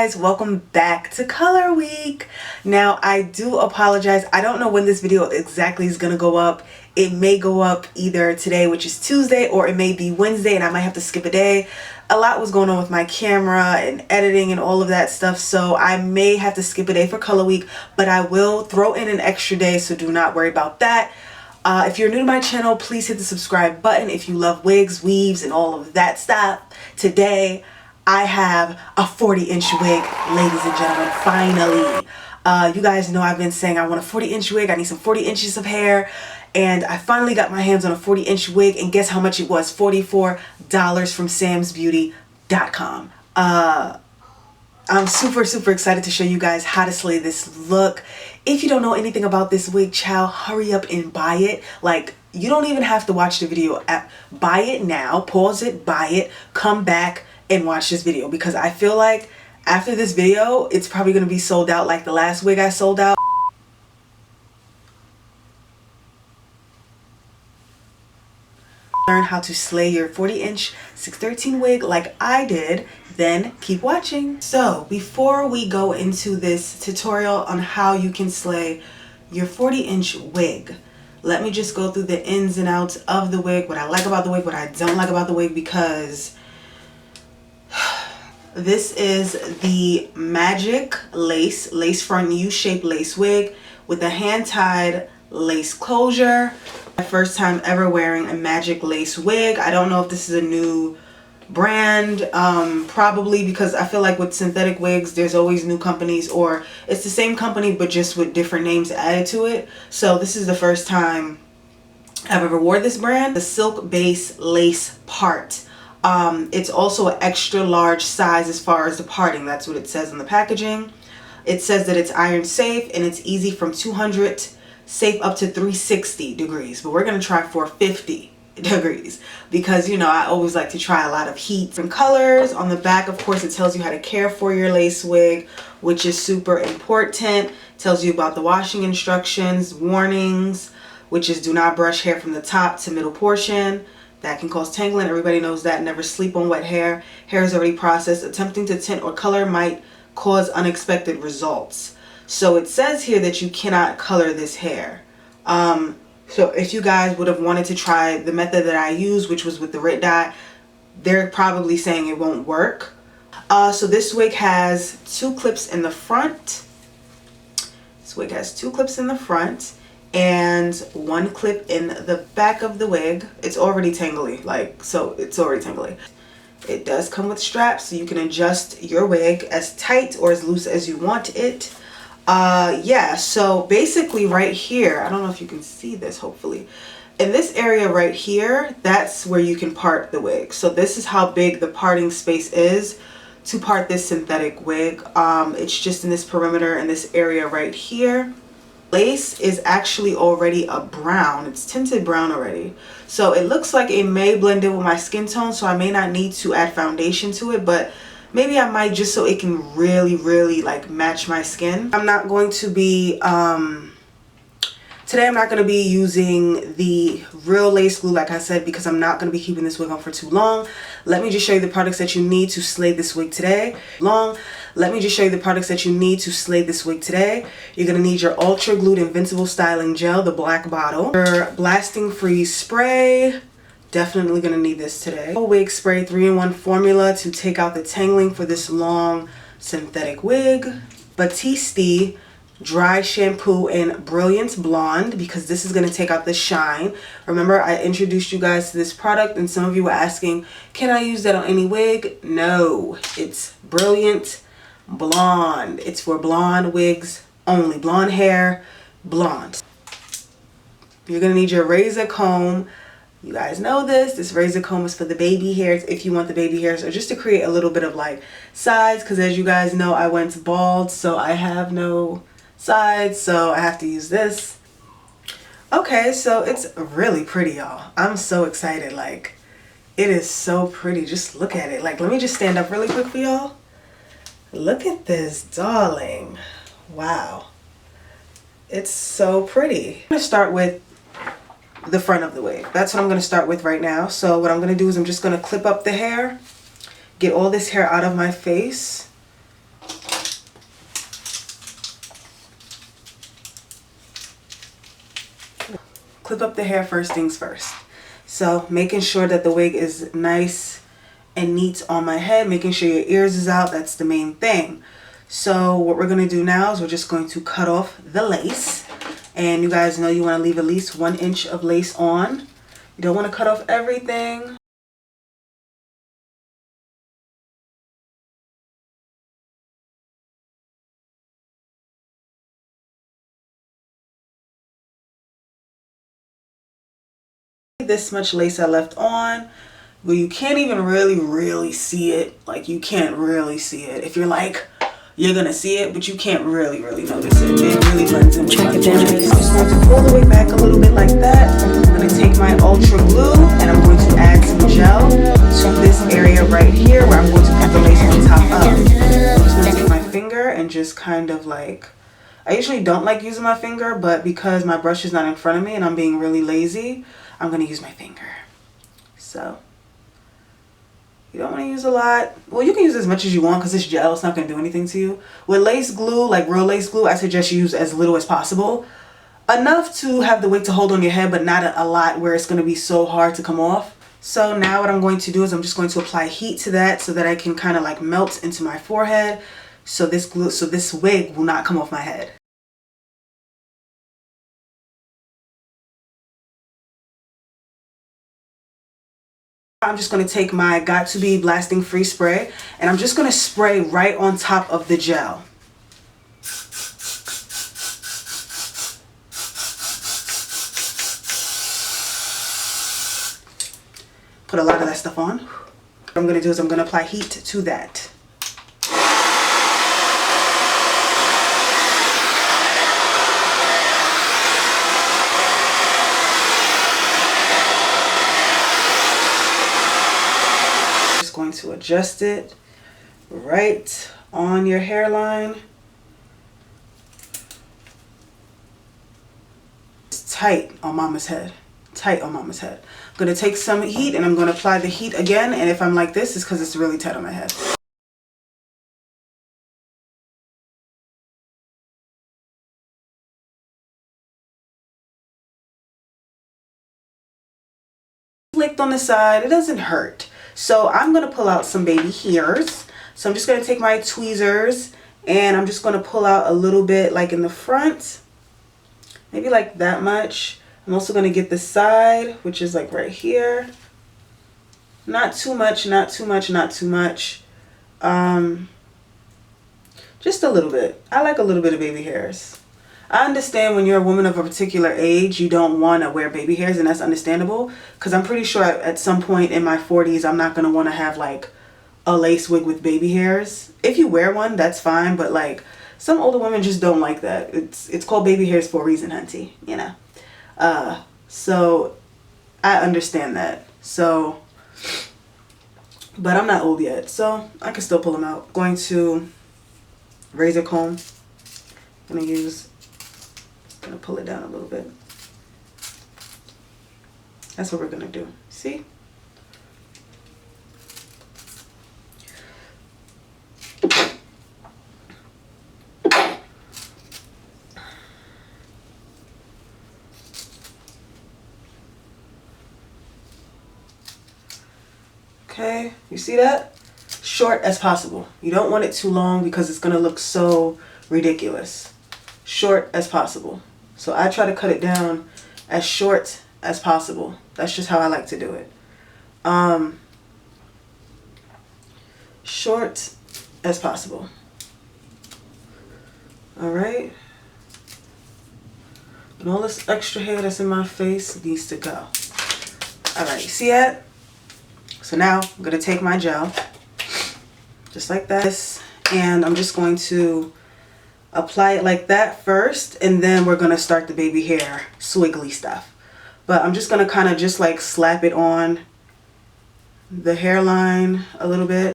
guys, welcome back to Color Week. Now I do apologize, I don't know when this video exactly is gonna go up. It may go up either today, which is Tuesday, or it may be Wednesday and I might have to skip a day. A lot was going on with my camera and editing and all of that stuff, so I may have to skip a day for Color Week, but I will throw in an extra day, so do not worry about that. If you're new to my channel, please hit the subscribe button if you love wigs, weaves, and all of that stuff. Today I have a 40-inch wig, ladies and gentlemen, finally. You guys know I've been saying I want a 40-inch wig, I need some 40 inches of hair, and I finally got my hands on a 40-inch wig, and guess how much it was? $44 from SAMSBEAUTY.com. I'm super excited to show you guys how to slay this look. If you don't know anything about this wig, child, hurry up and buy it. Like, you don't even have to watch the video. Buy it now, pause it, buy it, come back and watch this video, because I feel like after this video it's probably going to be sold out like the last wig I sold out. Learn how to slay your 40-inch 613 wig like I did, then keep watching. So before we go into this tutorial on how you can slay your 40-inch wig, let me just go through the ins and outs of the wig, what I like about the wig, what I don't like about the wig, because this is the Magic lace front U-shaped lace wig with a hand-tied lace closure. My first time ever wearing a Magic lace wig. I don't know if this is a new brand, probably, because I feel like with synthetic wigs there's always new companies, or it's the same company but just with different names added to it. So this is the first time I've ever wore this brand. The silk base lace part. It's also an extra large size as far as the parting. That's what it says on the packaging. It says that it's iron safe and it's easy from 200 safe up to 360 degrees, but we're gonna try 450 degrees because, you know, I always like to try a lot of heat. From colors on the back, of course, it tells you how to care for your lace wig, which is super important. It tells you about the washing instructions, warnings, which is do not brush hair from the top to middle portion. That can cause tangling. Everybody knows that. Never sleep on wet hair. Hair is already processed. Attempting to tint or color might cause unexpected results. So it says here that you cannot color this hair. So if you guys would have wanted to try the method that I use, which was with the Rit dye, they're probably saying it won't work. So this wig has 2 clips in the front. This wig has 2 clips in the front and 1 clip in the back of the wig. It's already tangly, so it's already tangly. It does come with straps, so you can adjust your wig as tight or as loose as you want it. Yeah, so basically right here, I don't know if you can see this, hopefully. In this area right here, that's where you can part the wig. So this is how big the parting space is to part this synthetic wig. It's just in this perimeter, in this area right here. Lace is actually already a brown. It's tinted brown already. So it looks like it may blend in with my skin tone, so I may not need to add foundation to it, but maybe I might, just so it can really like match my skin. I'm not going to be, today I'm not going to be using the real lace glue like I said, because I'm not going to be keeping this wig on for too long. Let me just show you the products that you need to slay this wig today. Let me just show you the products that you need to slay this wig today. You're going to need your Ultra Glued Invincible Styling Gel, the black bottle. Your Blasting Freeze Spray. Definitely going to need this today. Wig Spray 3-in-1 formula to take out the tangling for this long synthetic wig. Batiste Dry Shampoo in Brilliant Blonde, because this is going to take out the shine. Remember, I introduced you guys to this product and some of you were asking, can I use that on any wig? No, it's Brilliant Blonde. It's for blonde wigs only. Blonde hair, blonde. You're going to need your razor comb. You guys know this razor comb is for the baby hairs, if you want the baby hairs, or just to create a little bit of like sides, because as you guys know, I went bald, so I have no sides, so I have to use this. Okay, so it's really pretty, y'all. I'm so excited. Like, it is so pretty. Just look at it. Like, let me just stand up really quick for y'all. Look at this, darling. Wow. It's so pretty. I'm gonna start with the front of the wig. That's what I'm going to start with right now. So what I'm going to do is I'm just going to clip up the hair, get all this hair out of my face, clip up the hair first things first. So making sure that the wig is nice and neat on my head, making sure your ears is out, that's the main thing. So what we're going to do now is we're just going to cut off the lace. And you guys know you want to leave at least 1 inch of lace on. You don't want to cut off everything. This much lace I left on. Well, you can't even really see it. Like, you can't really see it. If you're like, you're gonna see it, but you can't really notice it. It really blends in with my face. I'm just going to pull the wig back a little bit like that. I'm gonna take my Ultra Glue and I'm going to add some gel to this area right here where I'm going to put the lace on top of. I'm just gonna take my finger and just kind of like, I usually don't like using my finger, but because my brush is not in front of me and I'm being really lazy, I'm gonna use my finger. So you don't want to use a lot. Well, you can use as much as you want because it's gel. It's not going to do anything to you. With lace glue, like real lace glue, I suggest you use as little as possible. Enough to have the wig to hold on your head, but not a lot where it's going to be so hard to come off. So now what I'm going to do is I'm just going to apply heat to that so that I can kind of like melt into my forehead. So this wig will not come off my head. I'm just going to take my Got2b Blasting Free Spray and I'm just going to spray right on top of the gel. Put a lot of that stuff on. What I'm going to do is I'm going to apply heat to that. Going to adjust it right on your hairline. It's tight on mama's head. Tight on mama's head. I'm going to take some heat and I'm going to apply the heat again, and if I'm like this, it's because it's really tight on my head. Licked on the side, it doesn't hurt. So I'm going to pull out some baby hairs. So I'm just going to take my tweezers and I'm just going to pull out a little bit like in the front. Maybe like that much. I'm also going to get the side, which is like right here. Not too much, not too much, not too much. Just a little bit. I like a little bit of baby hairs. I understand when you're a woman of a particular age, you don't want to wear baby hairs, and that's understandable. Because I'm pretty sure at some point in my 40s, I'm not going to want to have like a lace wig with baby hairs. If you wear one, that's fine. But like some older women just don't like that. It's called baby hairs for a reason, hunty, you know. So I understand that. So, but I'm not old yet, so I can still pull them out. Going to razor comb. I'm gonna pull it down a little bit. That's what we're gonna do. See? Okay, you see that? Short as possible. You don't want it too long because it's gonna look so ridiculous. Short as possible. So I try to cut it down as short as possible. That's just how I like to do it. Short as possible. Alright. And all this extra hair that's in my face needs to go. Alright, see that? So now I'm going to take my gel. Just like this. And I'm just going to apply it like that first, and then we're going to start the baby hair swiggly stuff. But I'm just going to kind of just like slap it on the hairline a little bit.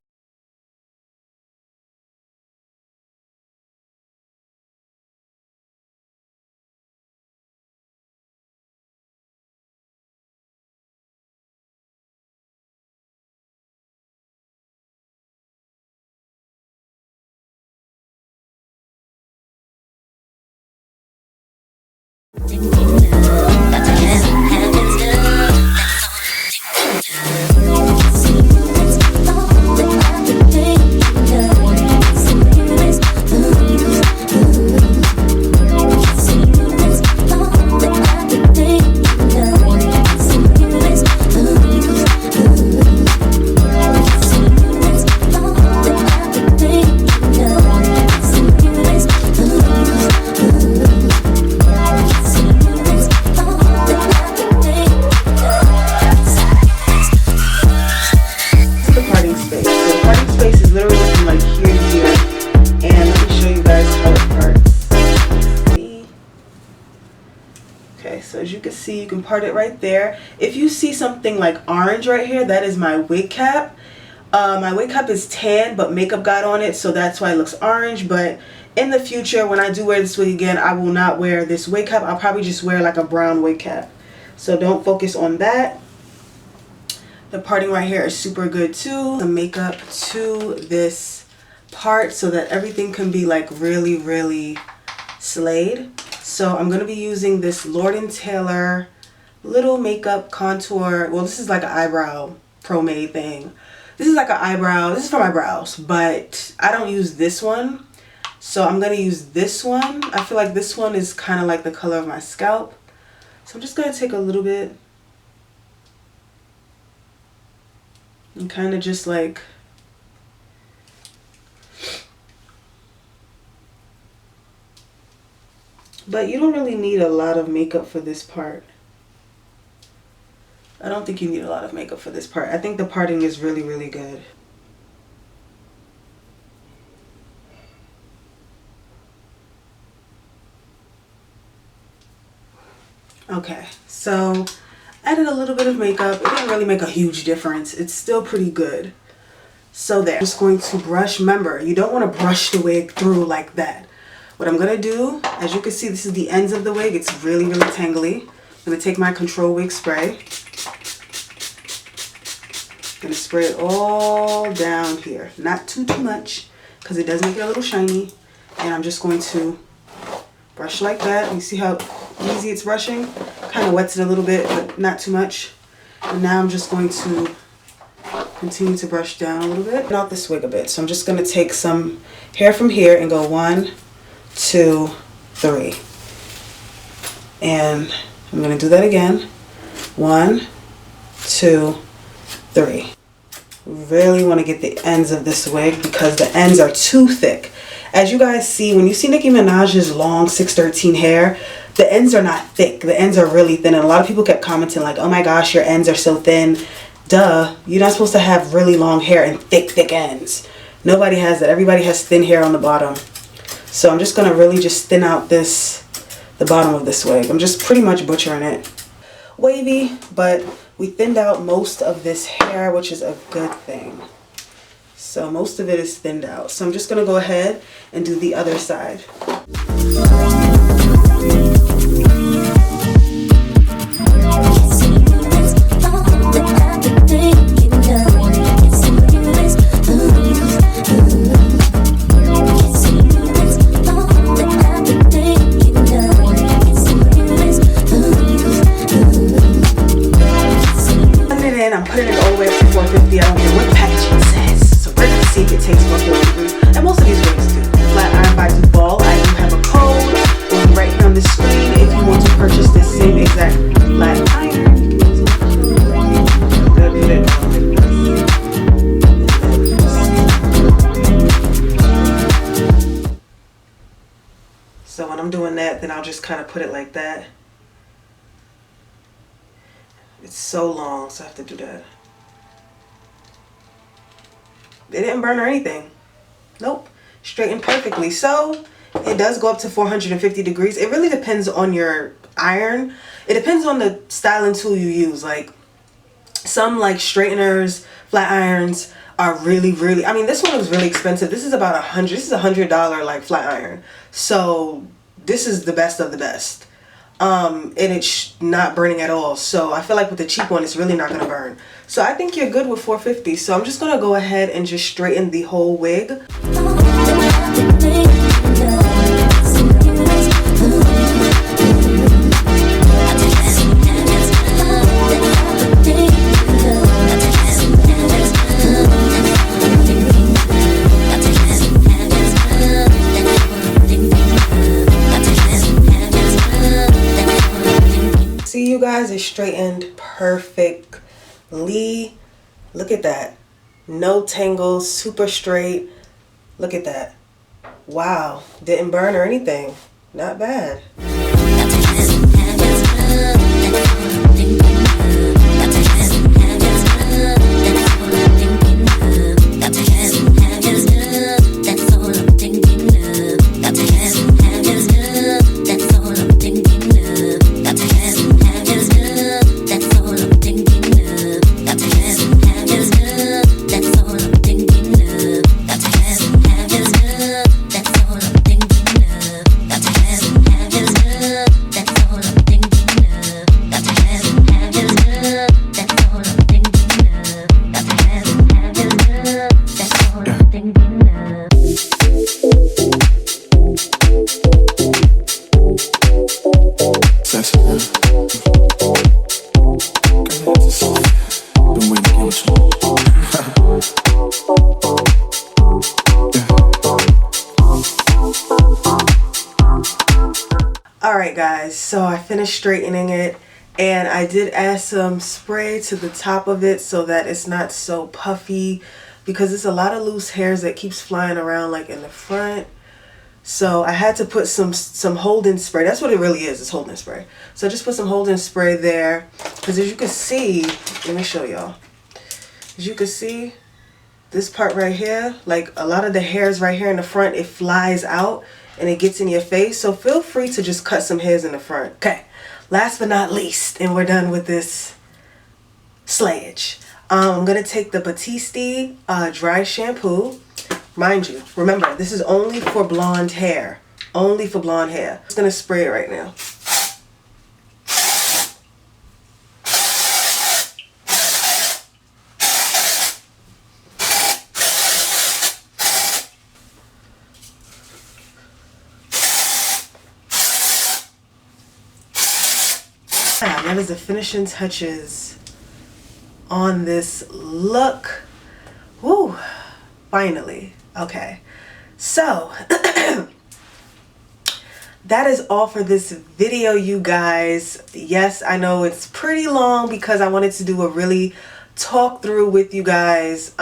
see, you can part it right there. If you see something like orange right here, that is my wig cap. My wig cap is tan, but makeup got on it, so that's why it looks orange. But in the future, when I do wear this wig again, I will not wear this wig cap. I'll probably just wear like a brown wig cap. So don't focus on that. The parting right here is super good too. The makeup to this part so that everything can be like really, really slayed. So I'm going to be using this Lord & Taylor little makeup contour. Well, this is like an eyebrow pomade thing. This is like an eyebrow. This is for my brows, but I don't use this one. So I'm going to use this one. I feel like this one is kind of like the color of my scalp. So I'm just going to take a little bit and kind of just like but you don't really need a lot of makeup for this part. I don't think you need a lot of makeup for this part. I think the parting is really, really good. Okay, so added a little bit of makeup. It didn't really make a huge difference. It's still pretty good. So there. I'm just going to brush. Remember, you don't want to brush the wig through like that. What I'm going to do, as you can see, this is the ends of the wig. It's really, really tangly. I'm going to take my control wig spray. I'm going to spray it all down here. Not too much, because it does make it a little shiny. And I'm just going to brush like that. You see how easy it's brushing? Kind of wets it a little bit, but not too much. And now I'm just going to continue to brush down a little bit. Get out this wig a bit. So I'm just going to take some hair from here and go 1, 2, 3. And I'm going to do that again. 1, 2, 3. Really want to get the ends of this wig because the ends are too thick. As you guys see, when you see Nicki Minaj's long 613 hair, the ends are not thick. The ends are really thin. And a lot of people kept commenting like, oh my gosh, your ends are so thin. Duh, you're not supposed to have really long hair and thick ends. Nobody has that. Everybody has thin hair on the bottom. So I'm just going to really just thin out the bottom of this wig. I'm just pretty much butchering it. Wavy, but we thinned out most of this hair, which is a good thing. So most of it is thinned out. So I'm just going to go ahead and do the other side. I'm putting it all the way up to 450. I don't care what packaging says. So we're going to see if it takes 450 degrees. And most of these wigs do. Flat Iron by Duvolle. I do have a code. It will be right here on the screen if you want to purchase this same exact flat iron. So when I'm doing that, then I'll just kind of put it like that. It's so long, so I have to do that. It didn't burn or anything. Nope. Straightened perfectly. So it does go up to 450 degrees. It really depends on your iron. It depends on the styling tool you use. Like some like straighteners, flat irons are really, I mean, this one was really expensive. This is about $100. This is $100 like flat iron. So this is the best of the best. And it's not burning at all. So I feel like with the cheap one, it's really not going to burn. So I think you're good with 450. So I'm just going to go ahead and just straighten the whole wig. You guys, it's straightened perfectly. Look at that. No tangles, super straight. Look at that. Wow, didn't burn or anything. Not bad. guys, so I finished straightening it, and I did add some spray to the top of it so that it's not so puffy, because it's a lot of loose hairs that keeps flying around like in the front. So I had to put some hold-in spray. That's what it really is, it's hold-in spray. So I just put some hold-in spray there, because as you can see, let me show y'all. As you can see, this part right here, like a lot of the hairs right here in the front, it flies out and it gets in your face. So feel free to just cut some hairs in the front. Okay, last but not least, and we're done with this slayage. I'm gonna take the Batiste dry shampoo. Mind you, remember, this is only for blonde hair. Only for blonde hair. I'm just gonna spray it right now. That is the finishing touches on this look. Woo, finally. Okay, so that is all for this video, you guys. Yes, I know it's pretty long because I wanted to do a really talk through with you guys.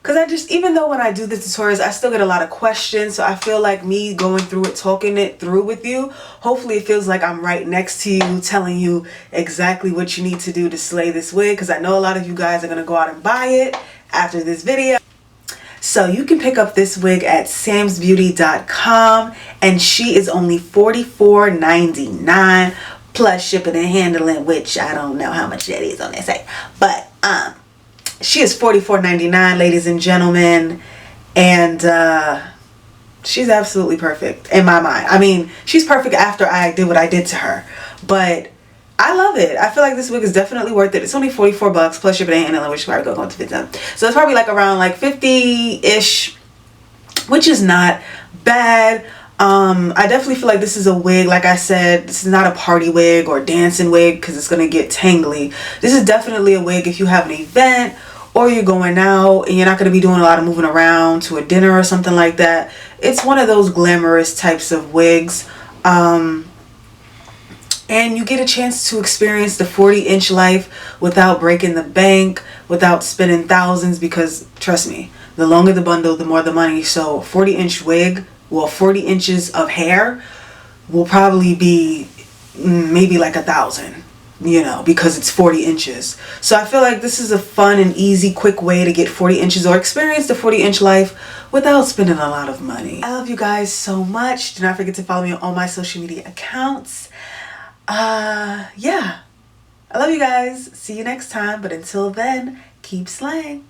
Because I just, even though when I do the tutorials, I still get a lot of questions. So I feel like me going through it, talking it through with you, hopefully it feels like I'm right next to you, telling you exactly what you need to do to slay this wig. Because I know a lot of you guys are going to go out and buy it after this video. So you can pick up this wig at SAMSBEAUTY.com. And she is only $44.99 plus shipping and handling, which I don't know how much that is on that site. But, she is $44.99, ladies and gentlemen, and she's absolutely perfect in my mind. I mean, she's perfect after I did what I did to her, but I love it. I feel like this wig is definitely worth it. It's only 44 bucks plus shipping and handling, which is probably going to fit them. So it's probably like around like 50-ish, which is not bad. I definitely feel like this is a wig, like I said, this is not a party wig or dancing wig because it's going to get tangly. This is definitely a wig if you have an event or you're going out and you're not going to be doing a lot of moving around to a dinner or something like that. It's one of those glamorous types of wigs. And you get a chance to experience the 40-inch life without breaking the bank, without spending thousands, because trust me, the longer the bundle, the more the money. So 40-inch wig, well, 40 inches of hair will probably be maybe like $1,000, you know, because it's 40 inches. So I feel like this is a fun and easy, quick way to get 40 inches or experience the 40-inch life without spending a lot of money. I love you guys so much. Do not forget to follow me on all my social media accounts. Yeah, I love you guys. See you next time. But until then, keep slaying.